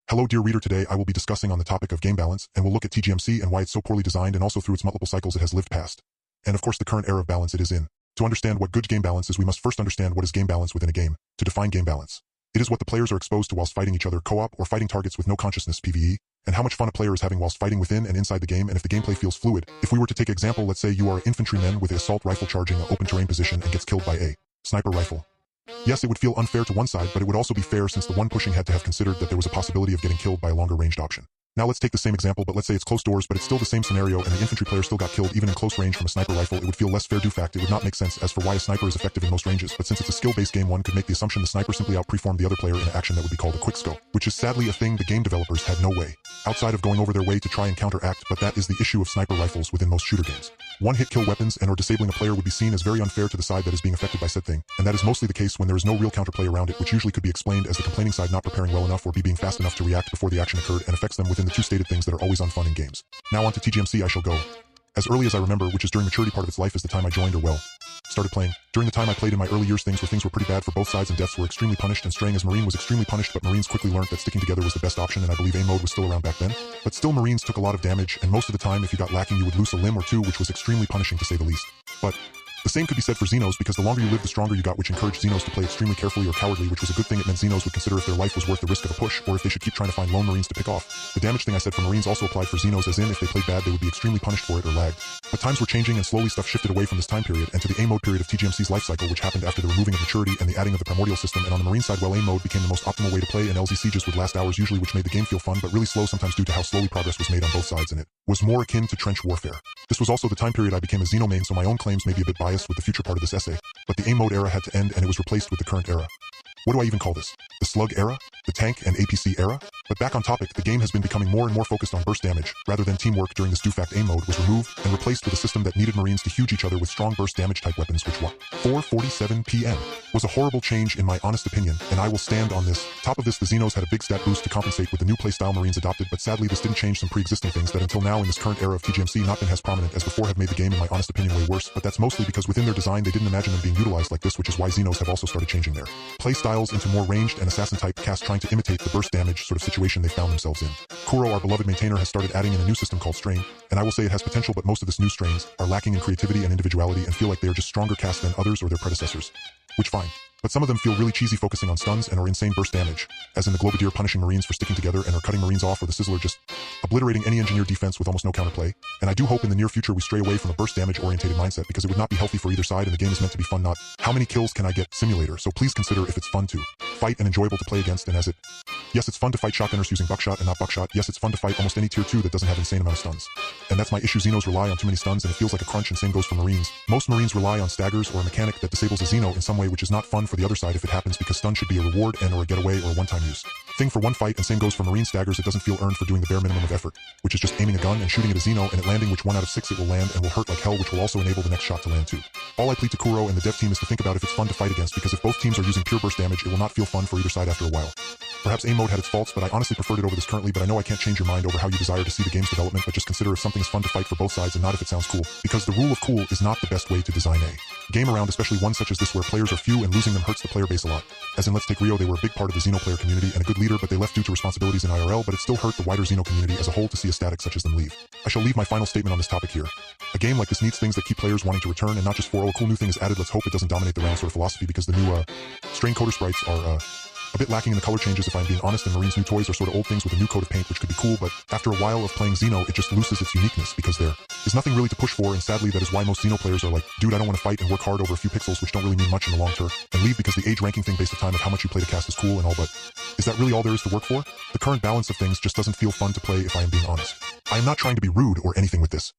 Hello dear reader, today I will be discussing on the topic of game balance, and we'll look at TGMC and why it's so poorly designed and also through its multiple cycles it has lived past. And of course the current era of balance it is in. To understand what good game balance is, we must first understand what is game balance within a game. To define game balance, it is what the players are exposed to whilst fighting each other co-op or fighting targets with no consciousness PvE, and how much fun a player is having whilst fighting within and inside the game, and if the gameplay feels fluid. If we were to take example, let's say you are an infantryman with an assault rifle charging an open terrain position and gets killed by a sniper rifle. Yes, it would feel unfair to one side, but it would also be fair since the one pushing had to have considered that there was a possibility of getting killed by a longer ranged option. Now let's take the same example, but let's say it's close doors, but it's still the same scenario and the infantry player still got killed even in close range from a sniper rifle. It would feel less fair due fact. It would not make sense as for why a sniper is effective in most ranges, but since it's a skill-based game, one could make the assumption the sniper simply out-performed the other player in an action that would be called a quickscope, which is sadly a thing the game developers had no way outside of going over their way to try and counteract, but that is the issue of sniper rifles within most shooter games. One-hit kill weapons and or disabling a player would be seen as very unfair to the side that is being affected by said thing, and that is mostly the case when there is no real counterplay around it, which usually could be explained as the complaining side not preparing well enough or being fast enough to react before the action occurred and affects them within the two stated things that are always unfun in games. Now on to TGMC I shall go. As early as I remember, which is during maturity part of its life, is the time I joined or started playing. During the time I played in my early years, things were pretty bad for both sides and deaths were extremely punished, and straying as Marine was extremely punished, but Marines quickly learned that sticking together was the best option, and I believe aim mode was still around back then. But still Marines took a lot of damage, and most of the time if you got lacking you would lose a limb or two, which was extremely punishing to say the least. But the same could be said for Xenos, because the longer you lived the stronger you got, which encouraged Xenos to play extremely carefully or cowardly, which was a good thing. It meant Xenos would consider if their life was worth the risk of a push, or if they should keep trying to find lone Marines to pick off. The damage thing I said for Marines also applied for Xenos, as in if they played bad they would be extremely punished for it or lagged. But times were changing and slowly stuff shifted away from this time period and to the aim mode period of TGMC's life cycle, which happened after the removing of maturity and the adding of the primordial system. And on the Marine side, well, aim mode became the most optimal way to play, and LZ sieges would last hours usually, which made the game feel fun but really slow sometimes due to how slowly progress was made on both sides, and it was more akin to trench warfare. This was also the time period I became a Xeno main, so my own claims may be a bit biased with the future part of this essay, but the aim mode era had to end and it was replaced with the current era. What do I even call this? The slug era? The tank and APC era? But back on topic, the game has been becoming more and more focused on burst damage, rather than teamwork. During this fact aim mode was removed and replaced with a system that needed Marines to huge each other with strong burst damage type weapons, which 4:47 PM was a horrible change in my honest opinion, and I will stand on this. Top of this, the Xenos had a big stat boost to compensate with the new playstyle Marines adopted, but sadly this didn't change some pre-existing things that until now in this current era of TGMC not been as prominent as before, have made the game in my honest opinion way worse, but that's mostly because within their design they didn't imagine them being utilized like this, which is why Xenos have also started changing their playstyles into more ranged and assassin type cast, trying to imitate the burst damage sort of situation they found themselves in. Kuro, our beloved maintainer, has started adding in a new system called Strain, and I will say it has potential, but most of this new strains are lacking in creativity and individuality and feel like they are just stronger cast than others or their predecessors. Which fine. But some of them feel really cheesy, focusing on stuns and are insane burst damage, as in the Globadier punishing Marines for sticking together and are cutting Marines off, or the Sizzler just obliterating any engineer defense with almost no counterplay. And I do hope in the near future we stray away from a burst damage orientated mindset, because it would not be healthy for either side, and the game is meant to be fun, not how many kills can I get simulator. So please consider if it's fun to fight and enjoyable to play against, and as it, yes, it's fun to fight shotgunners using buckshot and not buckshot. Yes, it's fun to fight almost any tier 2 that doesn't have an insane amount of stuns. And that's my issue. Xenos rely on too many stuns and it feels like a crunch, and same goes for Marines. Most Marines rely on staggers or a mechanic that disables a Xeno in some way, which is not fun for the other side if it happens, because stun should be a reward and or a getaway or a one-time use thing for one fight, and same goes for Marine staggers. It doesn't feel earned for doing the bare minimum of effort, which is just aiming a gun and shooting at a Xeno and it landing, which 1 out of 6 it will land and will hurt like hell, which will also enable the next shot to land too. All I plead to Kuro and the dev team is to think about if it's fun to fight against, because if both teams are using pure burst damage it will not feel fun for either side after a while. Perhaps aim mode had its faults, but I honestly preferred it over this currently, but I know I can't change your mind over how you desire to see the game's development, but just consider if something is fun to fight for both sides and not if it sounds cool, because the rule of cool is not the best way to design a game around, especially one such as this where players are few and losing them hurts the player base a lot. As in, let's take Rio, they were a big part of the Xeno player community and a good leader, but they left due to responsibilities in IRL, but it still hurt the wider Xeno community as a whole to see a static such as them leave. I shall leave my final statement on this topic here. A game like this needs things that keep players wanting to return, and not just for, oh, a cool new thing is added, let's hope it doesn't dominate the round sort of philosophy, because the new strain coder sprites are a bit lacking in the color changes if I'm being honest, and Marines' new toys are sort of old things with a new coat of paint, which could be cool, but after a while of playing Xeno it just loses its uniqueness because there is nothing really to push for, and sadly that is why most Xeno players are like, dude, I don't want to fight and work hard over a few pixels which don't really mean much in the long term, and leave because the age ranking thing based on time of how much you play the cast is cool and all, but is that really all there is to work for? The current balance of things just doesn't feel fun to play if I am being honest. I am not trying to be rude or anything with this.